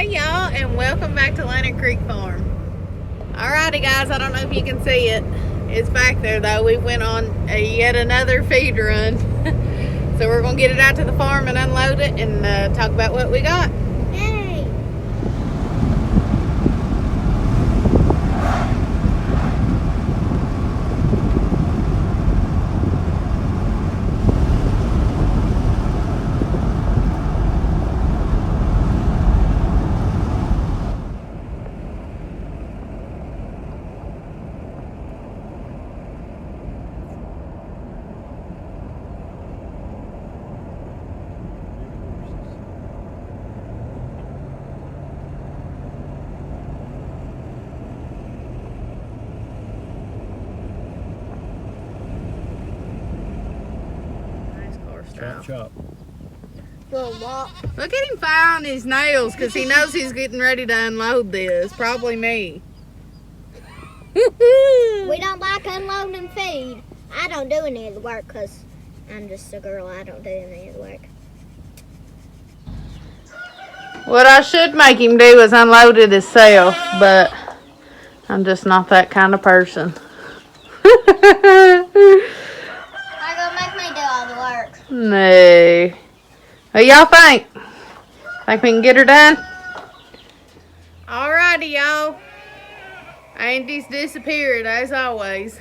Hey y'all, and welcome back to Leonard Creek Farm. Alrighty guys, I don't know if you can see it. It's back there though. We went on yet another feed run. So we're gonna get it out to the farm and unload it and talk about what we got. Yay! Nice car style. Chop. Little walk. Look at him filing his nails because he knows he's getting ready to unload this. Probably me. We don't like unloading feed. I don't do any of the work because I'm just a girl. I don't do any of the work. What I should make him do is unload it himself, but I'm just not that kind of person. Not gonna make me do all the work. No. What y'all think? Think we can get her done? Alrighty, y'all. Andy's disappeared as always.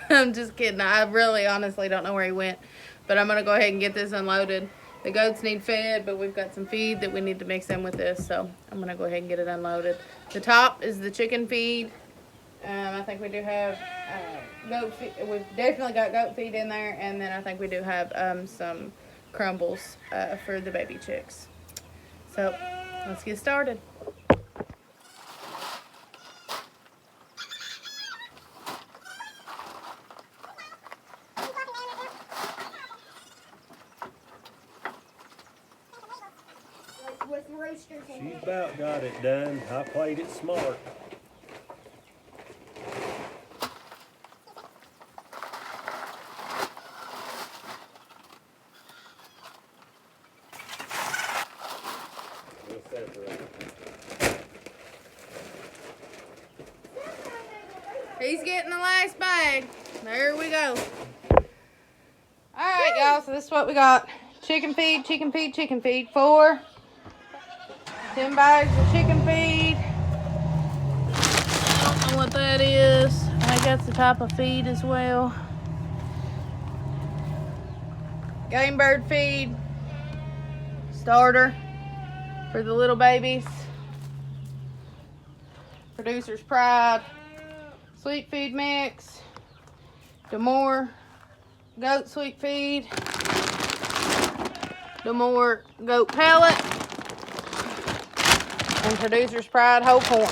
I'm just kidding. I really honestly don't know where he went. But I'm going to go ahead and get this unloaded. The goats need fed, but we've got some feed that we need to mix in with this. So I'm going to go ahead and get it unloaded. The top is the chicken feed. I think we do have goat feed. We've definitely got goat feed in there. And then I think we do have some crumbles for the baby chicks. So let's get started. With roosters in She's about got it done. I played it smart. We'll separate. He's getting the last bag. There we go. Alright, y'all, so this is what we got. Chicken feed, chicken feed, chicken feed. 10 bags of chicken feed. I don't know what that is. I think that's the type of feed as well. Game bird feed. Starter for the little babies. Producer's Pride. Sweet feed mix. Damore goat sweet feed. Damore goat pellet. And Producer's Pride whole corn.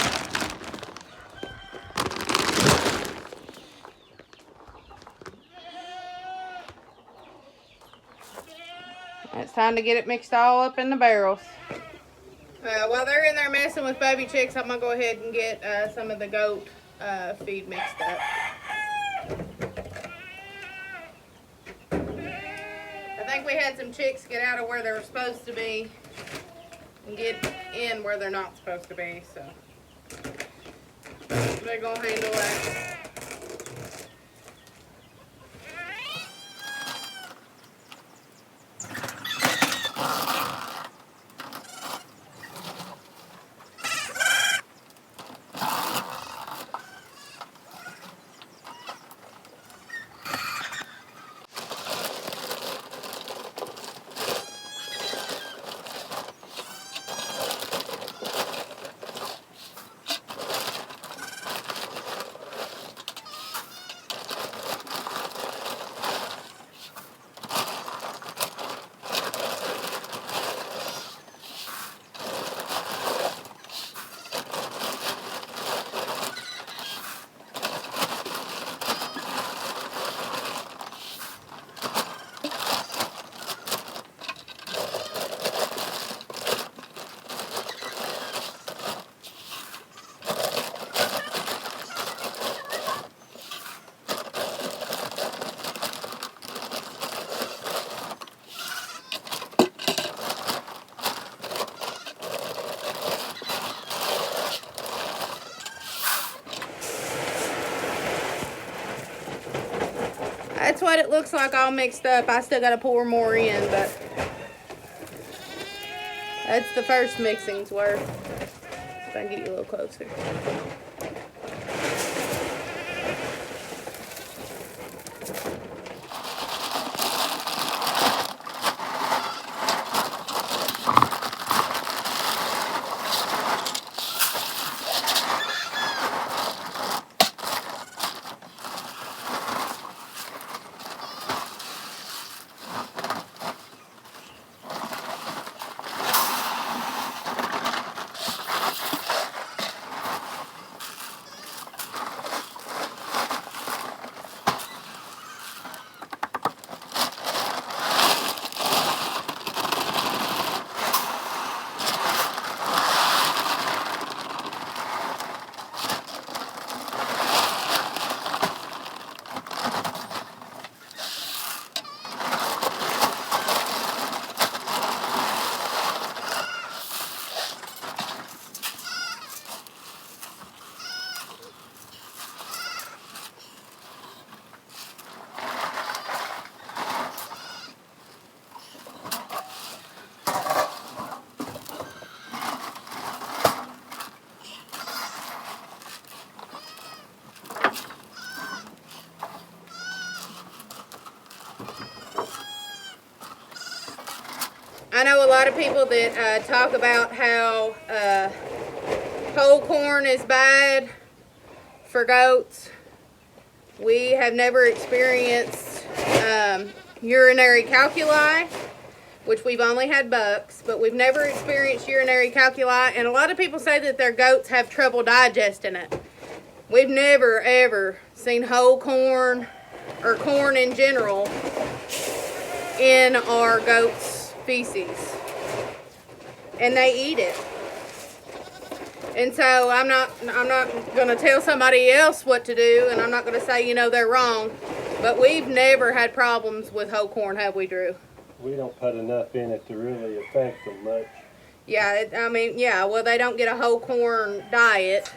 It's time to get it mixed all up in the barrels. While they're in there messing with baby chicks, I'm going to go ahead and get some of the goat feed mixed up. I think we had some chicks get out of where they were supposed to be and get in where they're not supposed to be, so they're going to handle that. That's what it looks like all mixed up. I still got to pour more in, but that's the first mixing's worth. If I can get you a little closer. I know a lot of people that talk about how whole corn is bad for goats. We have never experienced urinary calculi, which we've only had bucks, but we've never experienced urinary calculi, and a lot of people say that their goats have trouble digesting it. We've never ever seen whole corn or corn in general in our goats' feces, and they eat it. And so I'm not going to tell somebody else what to do, and I'm not going to say, you know, they're wrong, but we've never had problems with whole corn, have we, Drew? We don't put enough in it to really affect them much. Yeah, well, they don't get a whole corn diet.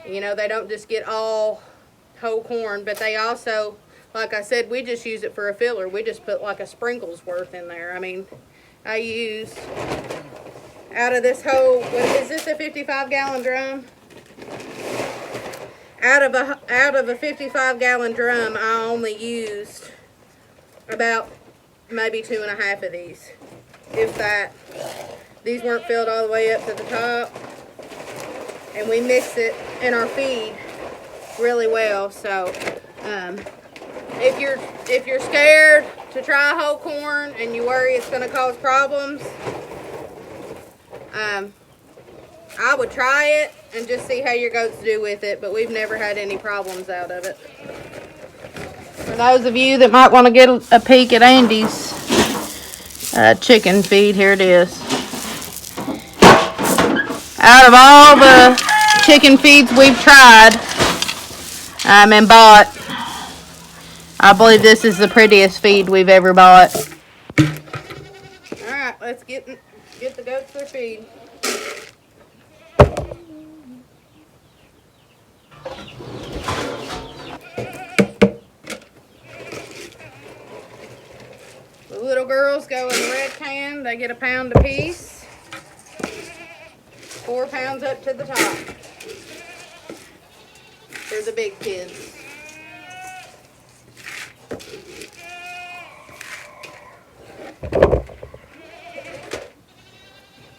You know, they don't just get all whole corn, but they also, like I said, we just use it for a filler. We just put like a sprinkle's worth in there. I mean, I use, out of this whole, is this a 55-gallon drum? Out of a 55-gallon drum, I only used about maybe 2.5 of these, if that. These weren't filled all the way up to the top, and we mix it in our feed really well. So if you're scared to try whole corn and you worry it's going to cause problems, I would try it and just see how your goats do with it, but we've never had any problems out of it. For those of you that might want to get a peek at Andy's chicken feed, here it is. Out of all the chicken feeds we've tried and bought, I believe this is the prettiest feed we've ever bought. Alright, let's get the goats their feed. The little girls go in the red can. They get 1 pound apiece. 4 pounds up to the top. They're the big kids.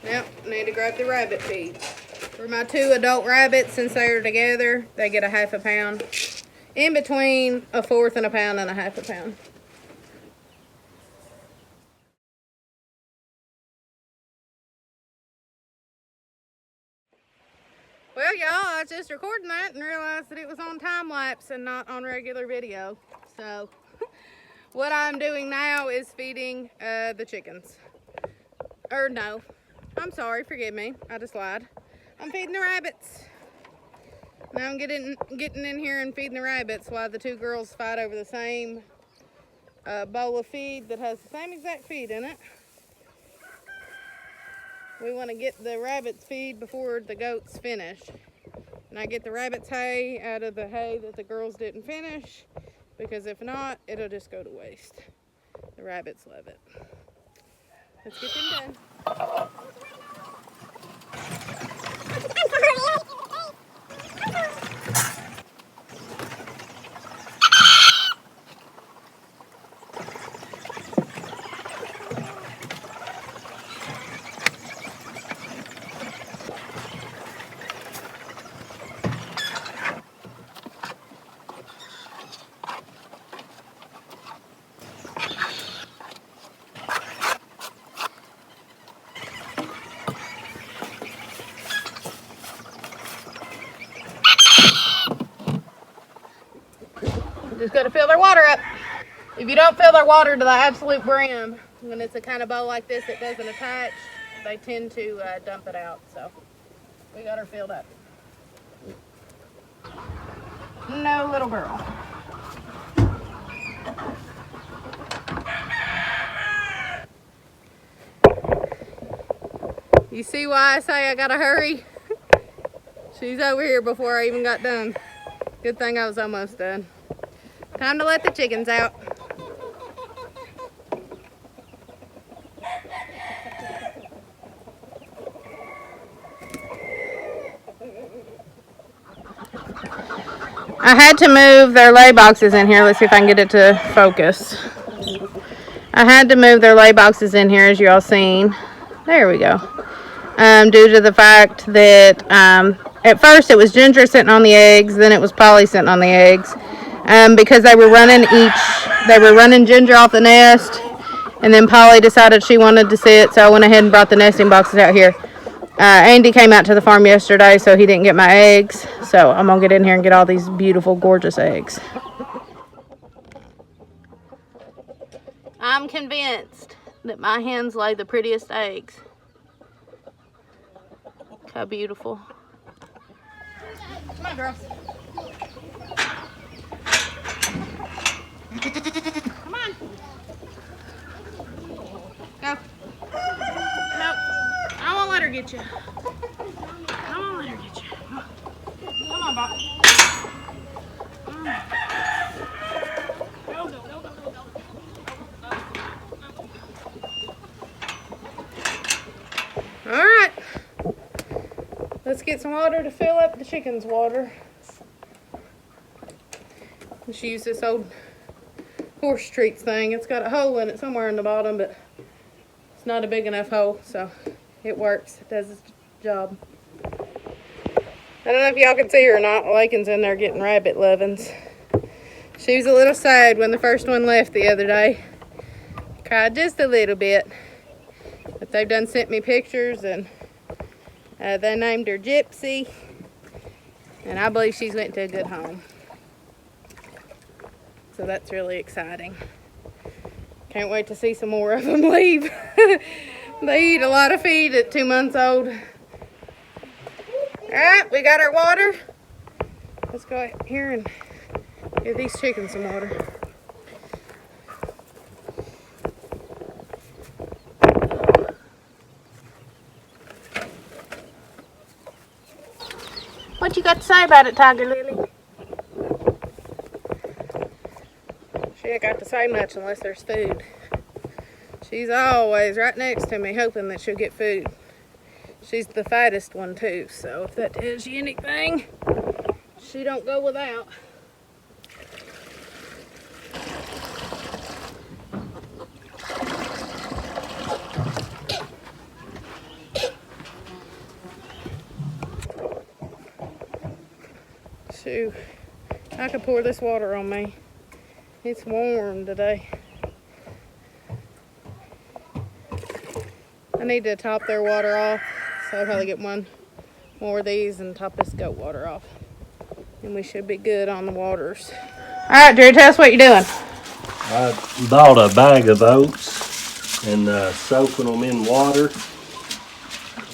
Now, I need to grab the rabbit feed. For my 2 adult rabbits, since they're together, they get 1/2 pound. In between 1/4 and 1 pound and 1/2 pound. Well, y'all, I was just recording that and realized that it was on time lapse and not on regular video. So, what I'm doing now is feeding the chickens. Or no, I'm sorry, forgive me, I just lied. I'm feeding the rabbits. Now I'm getting in here and feeding the rabbits while the 2 girls fight over the same bowl of feed that has the same exact feed in it. We want to get the rabbits feed before the goats finish. And I get the rabbits hay out of the hay that the girls didn't finish. because if not, it'll just go to waste. The rabbits love it. Let's get them done. Just got to fill their water up. If you don't fill their water to the absolute brim, when it's a kind of bowl like this that doesn't attach, they tend to dump it out. So we got her filled up. No, little girl. You see why I say I gotta hurry? She's over here before I even got done. Good thing I was almost done. Time to let the chickens out. I had to move their lay boxes in here. Let's see if I can get it to focus. I had to move their lay boxes in here, as you all seen. There we go. Due to the fact that at first it was Ginger sitting on the eggs, then it was Polly sitting on the eggs. Because they were running Ginger off the nest, and then Polly decided she wanted to sit, so I went ahead and brought the nesting boxes out here. Andy came out to the farm yesterday, so he didn't get my eggs, so I'm gonna get in here and get all these beautiful, gorgeous eggs. I'm convinced that my hens lay the prettiest eggs. Look how beautiful. Come on, girls. Come on. Go. Nope. I won't let her get you. I won't let her get you. Come on, Bob. Come on. Go, go, go, go, go, go. All right. Let's get some water to fill up the chicken's water. Let's use this old horse treats thing. It's got a hole in it somewhere in the bottom, but it's not a big enough hole, so it works. It does its job. I don't know if y'all can see her or not. Lakin's in there getting rabbit lovin's. She was a little sad when the first one left the other day. Cried just a little bit. But they've done sent me pictures, and they named her Gypsy. And I believe she's went to a good home. So that's really exciting. Can't wait to see some more of them leave. They eat a lot of feed at 2 months old. All right, we got our water. Let's go out here and give these chickens some water. What you got to say about it, Tiger Lily? She ain't got to say much unless there's food. She's always right next to me hoping that she'll get food. She's the fattest one too, so if that tells you anything, she don't go without. Shoot, I could pour this water on me. It's warm today. I need to top their water off, so I'll probably get one more of these and top this goat water off. And we should be good on the waters. All right, Drew, tell us what you're doing. I bought a bag of oats and soaking them in water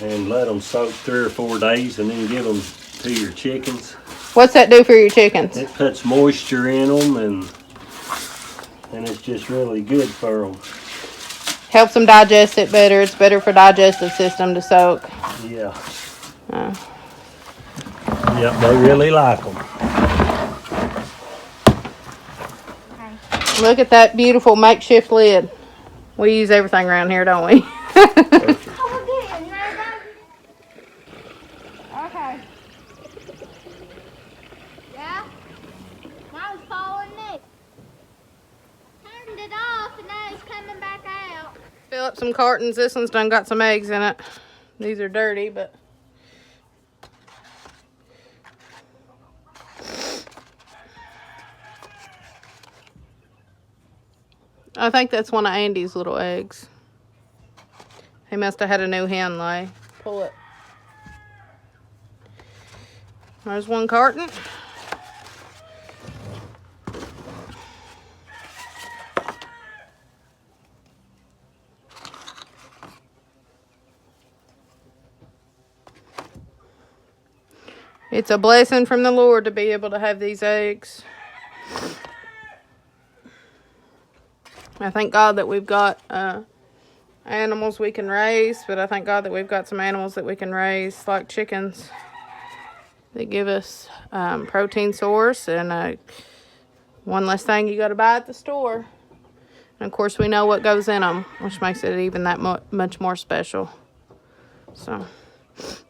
and let them soak 3 or 4 days and then give them to your chickens. What's that do for your chickens? It puts moisture in them and it's just really good for them. Helps them digest it better. It's better for digestive system to soak. Yeah. Yep, they really like them. Look at that beautiful makeshift lid. We use everything around here, don't we? Okay. Yeah? Now it's following me. Turned it off and now it's coming back out. Fill up some cartons. This one's done got some eggs in it. These are dirty, but I think that's one of Andy's little eggs. He must have had a new hen lay. Pull it. There's one carton. It's a blessing from the Lord to be able to have these eggs. I thank God that we've got animals we can raise, but I thank God that we've got some animals that we can raise, like chickens. They give us protein source and one less thing you got to buy at the store. And of course we know what goes in them, which makes it even that much more special. So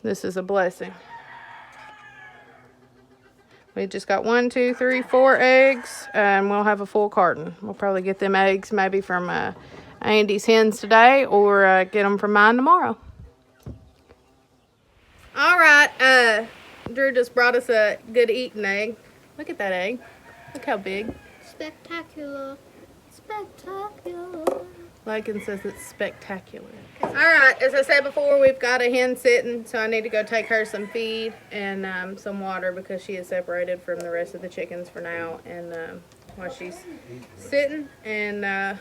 this is a blessing. We just got 1, 2, 3, 4 eggs, and we'll have a full carton. We'll probably get them eggs maybe from Andy's hens today, or get them from mine tomorrow. All right, Drew just brought us a good eating egg. Look at that egg. Look how big. Spectacular. Spectacular. Lycan says it's spectacular. All right, as I said before, we've got a hen sitting, so I need to go take her some feed and some water because she is separated from the rest of the chickens for now. And while she's sitting, and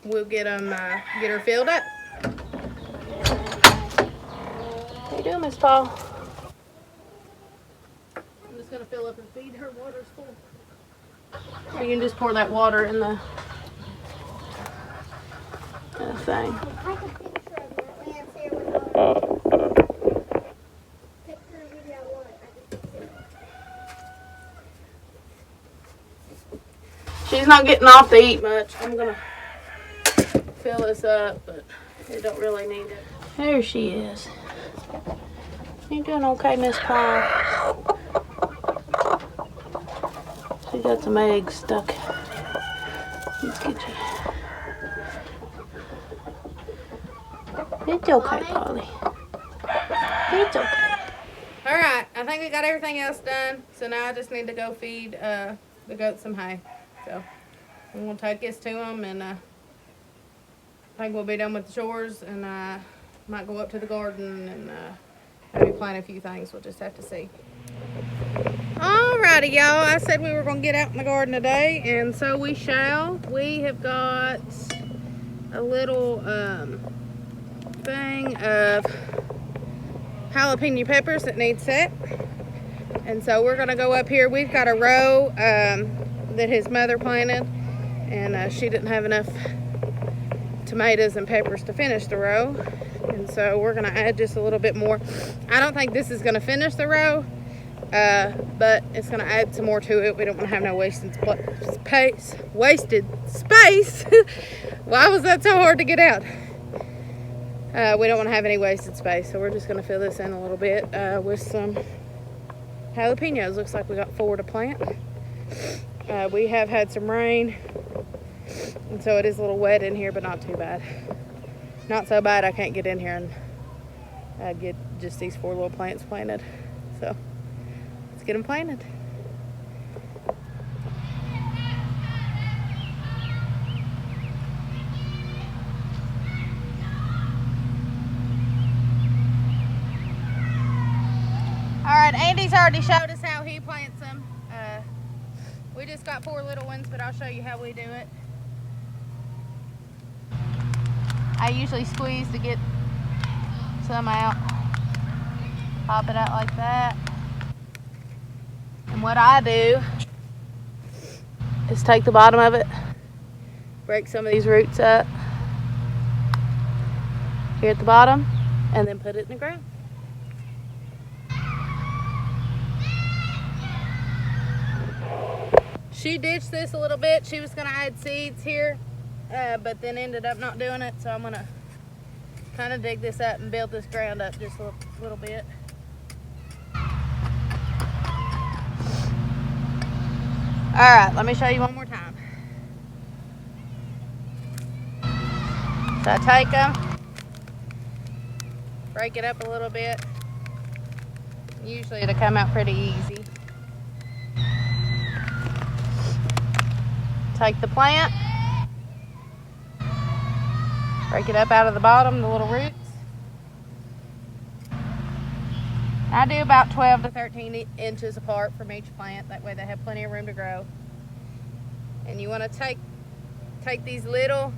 we'll get her filled up. How you doing, Miss Paul? I'm just gonna fill up and feed her. Water's full. You can just pour that water in the thing. She's not getting off to eat much. I'm gonna fill this up, but they don't really need it. There she is. You doing okay, Miss Paul? She got some eggs stuck. Let's get you. It's okay, Polly. It's okay. Alright, I think we got everything else done. So now I just need to go feed the goats some hay. So I'm going to take this to them, and I think we'll be done with the chores, and might go up to the garden and maybe plant a few things. We'll just have to see. Alrighty, y'all. I said we were going to get out in the garden today, and so we shall. We have got a little thing of jalapeno peppers that need set, and so we're gonna go up here. We've got a row that his mother planted, and she didn't have enough tomatoes and peppers to finish the row, and so we're gonna add just a little bit more. I don't think this is gonna finish the row, but it's gonna add some more to it. We don't want to have no wasted space. Why was that so hard to get out? We don't want to have any wasted space, so we're just going to fill this in a little bit with some jalapenos. Looks like we got 4 to plant. We have had some rain, and so it is a little wet in here, but not too bad. Not so bad I can't get in here and get just these 4 little plants planted. So let's get them planted. Alright, Andy's already showed us how he plants them. We just got 4 little ones, but I'll show you how we do it. I usually squeeze to get some out. Pop it out like that. And what I do is take the bottom of it, break some of these roots up here at the bottom, and then put it in the ground. She ditched this a little bit. She was gonna add seeds here, but then ended up not doing it. So I'm gonna kind of dig this up and build this ground up just a little bit. All right, let me show you one more time. So I take them, break it up a little bit. Usually it'll come out pretty easy. Take the plant, break it up out of the bottom, the little roots. I do about 12 to 13 inches apart from each plant. That way they have plenty of room to grow. And you want to take these little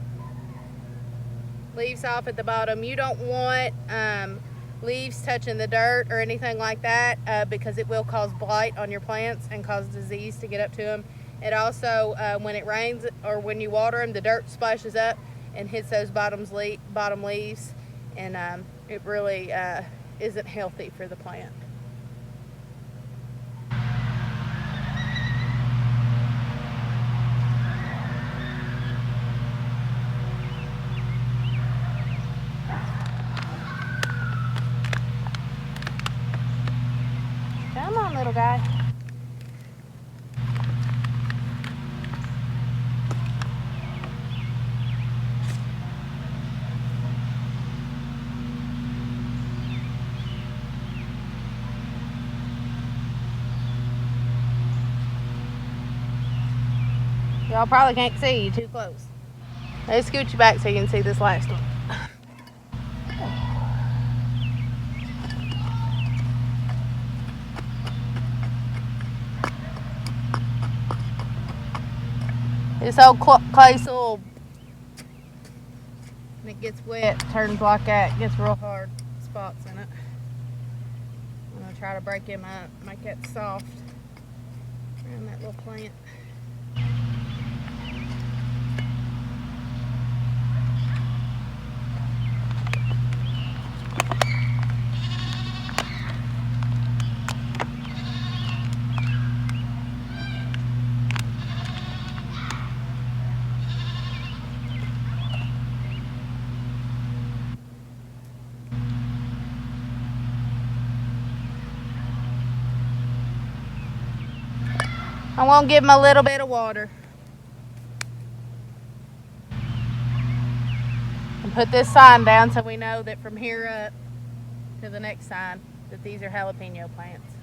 leaves off at the bottom. You don't want leaves touching the dirt or anything like that because it will cause blight on your plants and cause disease to get up to them. It also, when it rains or when you water them, the dirt splashes up and hits those bottom leaves, and it really isn't healthy for the plant. Come on, little guy. Y'all probably can't see you too close. Let's scoot you back so you can see this last one. This old clay soil, when it gets wet, turns like that, gets real hard spots in it. I'm gonna try to break him up, make that soft around that little plant. I won't give them a little bit of water. And put this sign down so we know that from here up to the next sign that these are jalapeno plants.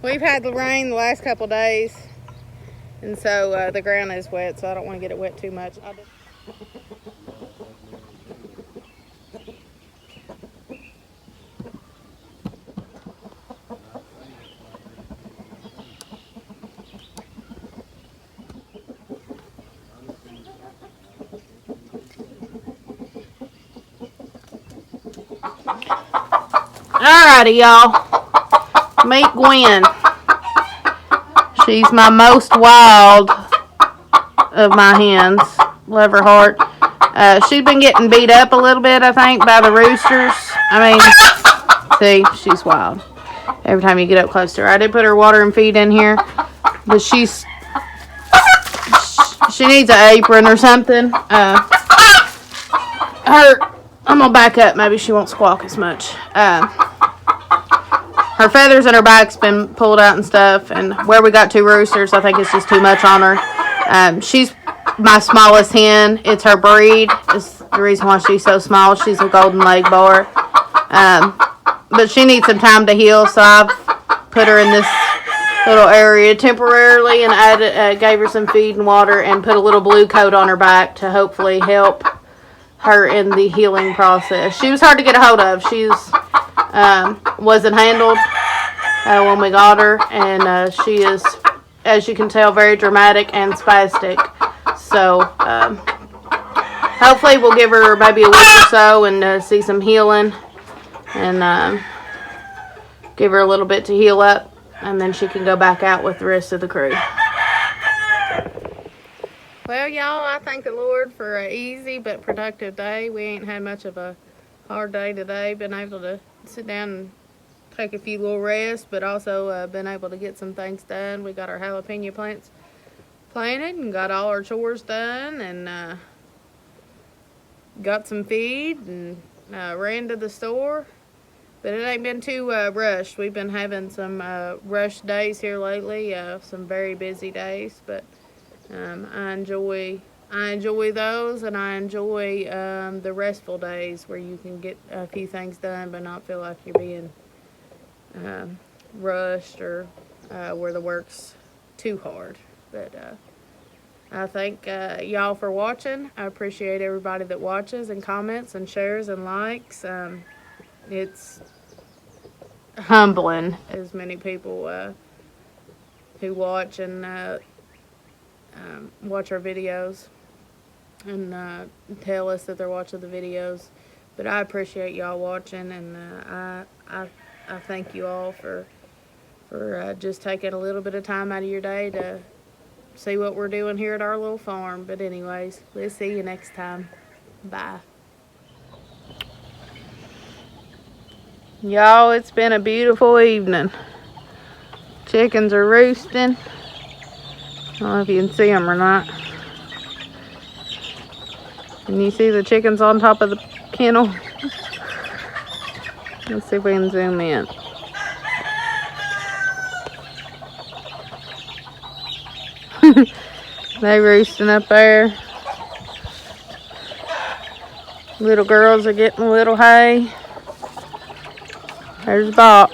We've had the rain the last couple days, and so the ground is wet, so I don't want to get it wet too much. Alrighty, y'all. Meet Gwen. She's my most wild of my hens. Love her heart. She's been getting beat up a little bit, I think, by the roosters. I mean, see, she's wild. Every time you get up close to her. I did put her water and feed in here, but she needs an apron or something. I'm gonna back up. Maybe she won't squawk as much. Her feathers and her back's been pulled out and stuff, and where we got 2 roosters, I think it's just too much on her. She's my smallest hen. It's her breed. It's the reason why she's so small. She's a golden leg boar. But she needs some time to heal, so I've put her in this little area temporarily and gave her some feed and water and put a little blue coat on her back to hopefully help her in the healing process. She was hard to get a hold of. She's wasn't handled when we got her, and she is, as you can tell, very dramatic and spastic. So hopefully we'll give her maybe a week or so and see some healing, and give her a little bit to heal up, and then she can go back out with the rest of the crew. Well, y'all, I thank the Lord for an easy but productive day. We ain't had much of a hard day today. Been able to sit down and take a few little rests, but also been able to get some things done. We got our jalapeno plants planted and got all our chores done, and got some feed and ran to the store. But it ain't been too rushed. We've been having some rushed days here lately, some very busy days, but I enjoy those, and I enjoy the restful days where you can get a few things done but not feel like you're being rushed or where the work's too hard. But I thank y'all for watching. I appreciate everybody that watches and comments and shares and likes. It's humbling as many people who watch and watch our videos and tell us that they're watching the videos. But I appreciate y'all watching, and I thank you all for just taking a little bit of time out of your day to see what we're doing here at our little farm. But anyways, we'll see you next time. Bye. Y'all, it's been a beautiful evening. Chickens are roosting. I don't know if you can see them or not. Can you see the chickens on top of the kennel? Let's see if we can zoom in. They roosting up there. Little girls are getting a little hay. There's Bop.